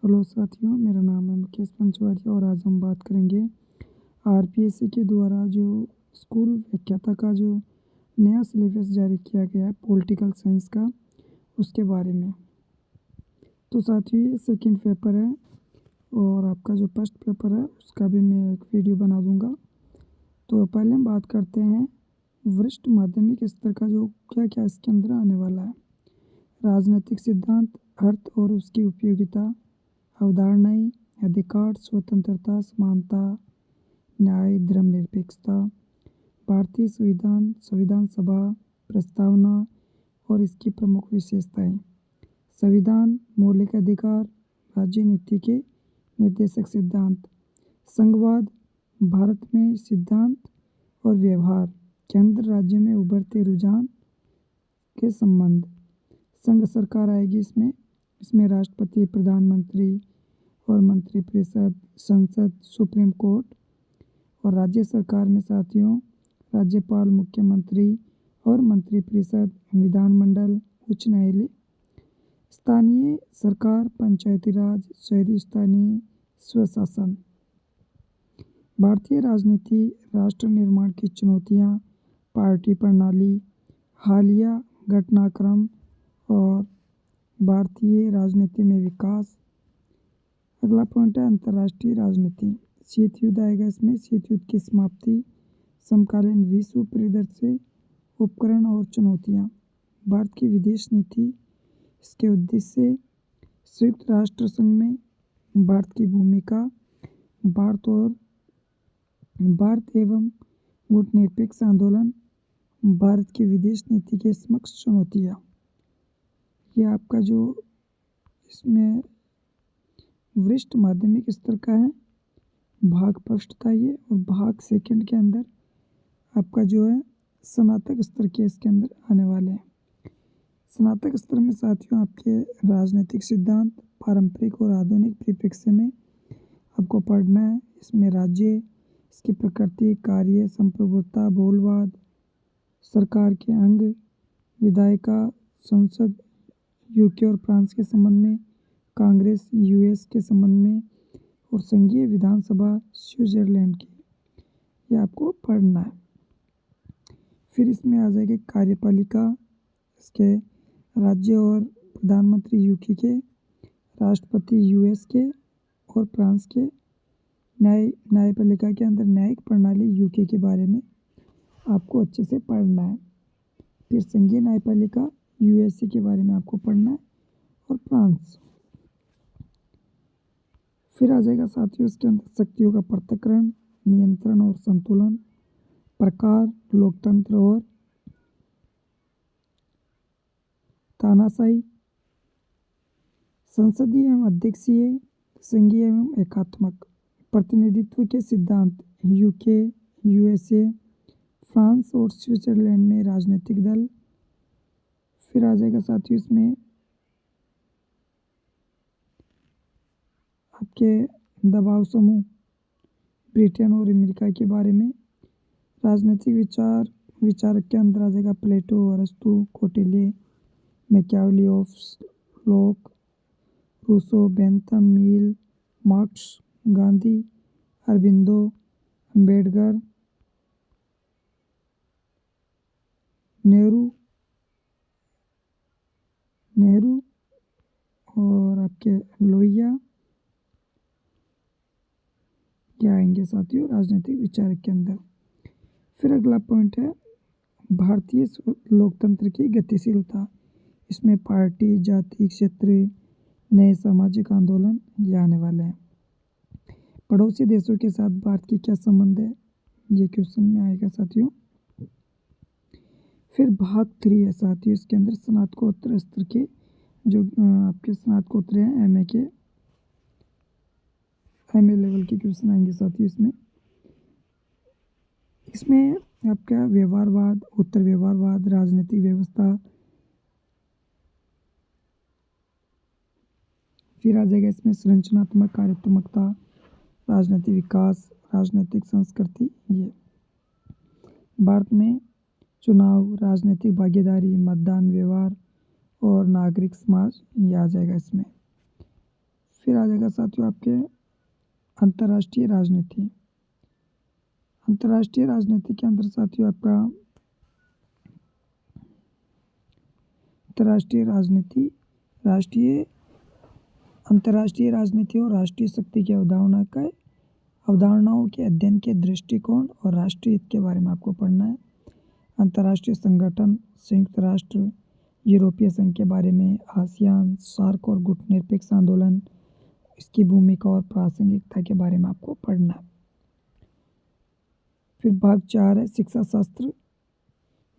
Hello साथियों, मेरा नाम है मुकेश पंचवारिया और आज हम बात करेंगे आरपीएससी के द्वारा जो स्कूल व्याख्याता का जो नया सिलेबस जारी किया गया है पॉलिटिकल साइंस का, उसके बारे में। तो साथियों, ये सेकंड पेपर है और आपका जो फर्स्ट पेपर है उसका भी मैं एक वीडियो बना दूंगा। तो पहले हम बात करते हैं वरिष्ठ माध्यमिक स्तर का जो क्या क्या इसके अंदर आने वाला है। राजनीतिक सिद्धांत, अर्थ और उसकी उपयोगिता, अवधारणाएं, अधिकार, स्वतंत्रता, समानता, न्याय, धर्मनिरपेक्षता, भारतीय संविधान, संविधान सभा, प्रस्तावना और इसकी प्रमुख विशेषताएं, संविधान, मौलिक अधिकार, राज्य नीति के निर्देशक सिद्धांत, संघवाद, भारत में सिद्धांत और व्यवहार, केंद्र राज्य में उभरते रुझान के संबंध, संघ सरकार आएगी इसमें राष्ट्रपति, प्रधानमंत्री और मंत्रिपरिषद, संसद, सुप्रीम कोर्ट और राज्य सरकार में साथियों राज्यपाल, मुख्यमंत्री और मंत्रिपरिषद, विधानमंडल, उच्च न्यायालय, स्थानीय सरकार, पंचायती राज, शहरी स्थानीय स्वशासन। भारतीय राजनीति, राष्ट्र निर्माण की चुनौतियां, पार्टी प्रणाली, हालिया घटनाक्रम और भारतीय राजनीति में विकास। अगला पॉइंट है अंतर्राष्ट्रीय राजनीति। शीत युद्ध आएगा इसमें, शीत युद्ध की समाप्ति, समकालीन विश्व परिदृश्य, उपकरण और चुनौतियां, भारत की विदेश नीति, इसके उद्देश्य, संयुक्त राष्ट्र संघ में भारत की भूमिका, भारत एवं गुटनिरपेक्ष आंदोलन, भारत की विदेश नीति के समक्ष चुनौतियां। ये आपका जो इसमें वरिष्ठ माध्यमिक स्तर का है भाग फर्स्ट था ये, और भाग सेकंड के अंदर आपका जो है स्नातक स्तर के इसके अंदर आने वाले हैं। स्नातक स्तर में साथियों आपके राजनीतिक सिद्धांत, पारंपरिक और आधुनिक परिप्रेक्ष्य में आपको पढ़ना है। इसमें राज्य, इसकी प्रकृति, कार्य, संप्रभुता, बहुलवाद, सरकार के अंग, विधायिका, संसद, यूके और फ्रांस के संबंध में, कांग्रेस यूएस के संबंध में और संघीय विधानसभा स्विट्जरलैंड की, ये आपको पढ़ना है। फिर इसमें आ जाएगी कार्यपालिका, इसके राज्य और प्रधानमंत्री यूके के, राष्ट्रपति यूएस के और फ्रांस के, न्यायपालिका के अंदर न्यायिक प्रणाली यूके के बारे में आपको अच्छे से पढ़ना है। फिर संघीय न्यायपालिका यूएसए के बारे में आपको पढ़ना है और फ्रांस। फिर आ जाएगा साथियों इसके अंदर शक्तियों का पृथक्करण, नियंत्रण और संतुलन, प्रकार, लोकतंत्र और तानाशाही, संसदीय एवं अध्यक्षीय, संघीय एवं एकात्मक, प्रतिनिधित्व के सिद्धांत, यूके, यूएसए, फ्रांस और स्विट्जरलैंड में राजनीतिक दल। फिर आ जाएगा साथियों इसमें आपके दबाव समूह, ब्रिटेन और अमेरिका के बारे में, राजनीतिक विचारक के अंदर आ जाएगा प्लेटो, अरस्तु, कोटेले, मैकियावेली, लॉक, रूसो, बेंथम, मिल, मार्क्स, गांधी, अरबिंदो, अम्बेडकर, नेहरू और आपके लोहिया, क्या आएंगे साथियों राजनीतिक विचारक के अंदर। फिर अगला पॉइंट है भारतीय लोकतंत्र की गतिशीलता। इसमें पार्टी, जाति, क्षेत्र, नए सामाजिक आंदोलन ये आने वाले हैं। पड़ोसी देशों के साथ भारत की क्या संबंध है, ये क्वेश्चन में आएगा साथियों। फिर भाग 3 है साथियों, इसके अंदर स्नातकोत्तर स्तर के जो आपके स्नातकोत्तर हैं एमए लेवल के क्वेश्चन आएंगे साथियों। इसमें आपका व्यवहारवाद, उत्तर व्यवहारवाद, राजनीतिक व्यवस्था। फिर आ जाएगा इसमें संरचनात्मक कार्यात्मकता, राजनीतिक विकास, राजनीतिक संस्कृति। ये भारत में चुनाव, राजनीतिक भागीदारी, मतदान व्यवहार और नागरिक समाज, ये आ जाएगा इसमें। फिर आ जाएगा साथियों आपके अंतर्राष्ट्रीय राजनीति। अंतर्राष्ट्रीय राजनीति के अंदर साथियों आपका अंतर्राष्ट्रीय राजनीति अंतर्राष्ट्रीय राजनीति और राष्ट्रीय शक्ति की अवधारणाओं के अध्ययन के दृष्टिकोण और राष्ट्रीय हित के बारे में आपको पढ़ना है। अंतर्राष्ट्रीय संगठन, संयुक्त राष्ट्र, यूरोपीय संघ के बारे में, आसियान, सार्क और गुटनिरपेक्ष आंदोलन, इसकी भूमिका और प्रासंगिकता के बारे में आपको पढ़ना है। फिर भाग 4 है शिक्षा शास्त्र।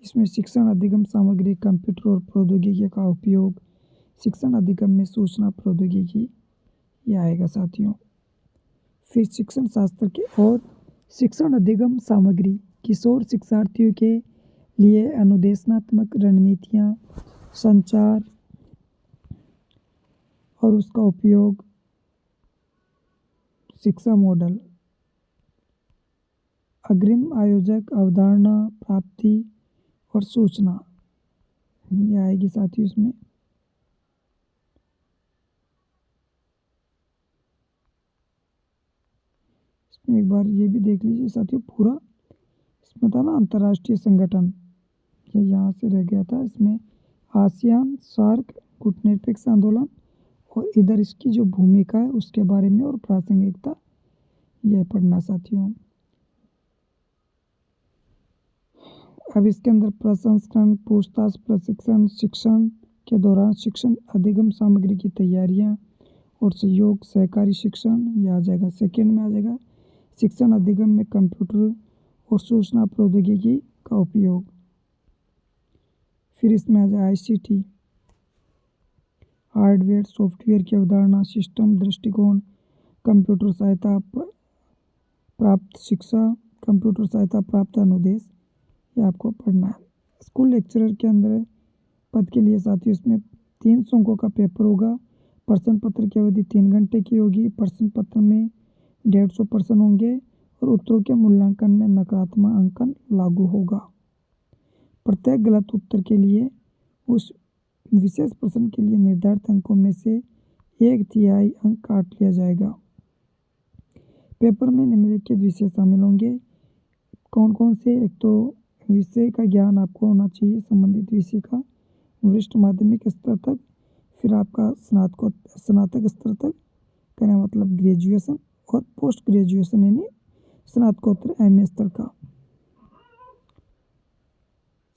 इसमें शिक्षण अधिगम सामग्री, कंप्यूटर और प्रौद्योगिकी का उपयोग, शिक्षण अधिगम में सूचना प्रौद्योगिकी ये आएगा साथियों। फिर शिक्षण शास्त्र के और शिक्षण अधिगम सामग्री, किशोर शिक्षार्थियों के लिए अनुदेशनात्मक रणनीतियाँ, संचार और उसका उपयोग, शिक्षा मॉडल, अग्रिम आयोजक, अवधारणा, प्राप्ति और सूचना ये आएगी साथियों इसमें। एक बार ये भी देख लीजिए साथियों पूरा, इसमें था ना अंतर्राष्ट्रीय संगठन, ये यहाँ से रह गया था। इसमें आसियान, सार्क, गुटनिरपेक्ष आंदोलन और इधर इसकी जो भूमिका है उसके बारे में और प्रासंगिकता यह पढ़ना साथियों। अब इसके अंदर प्रसंस्करण, पूछताछ, प्रशिक्षण, शिक्षण के दौरान शिक्षण अधिगम सामग्री की तैयारियाँ और सहयोग, सहकारी शिक्षण ये आ जाएगा। सेकेंड में आ जाएगा शिक्षण अधिगम में कंप्यूटर और सूचना प्रौद्योगिकी का उपयोग। फिर इसमें आ जाए ICT, हार्डवेयर सॉफ्टवेयर की अवधारणा, सिस्टम दृष्टिकोण, कंप्यूटर सहायता प्राप्त शिक्षा, कंप्यूटर सहायता प्राप्त अनुदेश ये आपको पढ़ना है। स्कूल लेक्चरर के अंदर पद के लिए साथियों इसमें 300 अंकों का पेपर होगा। प्रश्न पत्र की अवधि 3 घंटे की होगी। प्रश्न पत्र में 150 प्रश्न होंगे और उत्तरों के मूल्यांकन में नकारात्मक अंकन लागू होगा। प्रत्येक गलत उत्तर के लिए उस विशेष प्रश्न के लिए निर्धारित अंकों में से 1/3 अंक काट लिया जाएगा। पेपर में निम्नलिखित विषय शामिल होंगे। कौन कौन से? एक तो विषय का ज्ञान आपको होना चाहिए, संबंधित विषय का, वरिष्ठ माध्यमिक स्तर तक, फिर आपका स्नातक स्तर तक कहना मतलब ग्रेजुएशन, और पोस्ट ग्रेजुएशन यानी स्नातकोत्तर MA स्तर का।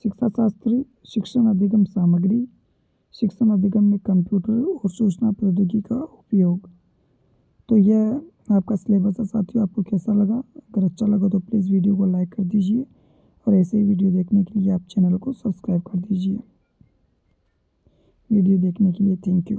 शिक्षा शास्त्र, शिक्षण अधिगम सामग्री, शिक्षण अधिगम में कंप्यूटर और सूचना प्रौद्योगिकी का उपयोग। तो यह आपका सिलेबस है साथियों। आपको कैसा लगा? अगर अच्छा लगा तो प्लीज़ वीडियो को लाइक कर दीजिए और ऐसे ही वीडियो देखने के लिए आप चैनल को सब्सक्राइब कर दीजिए। वीडियो देखने के लिए थैंक यू।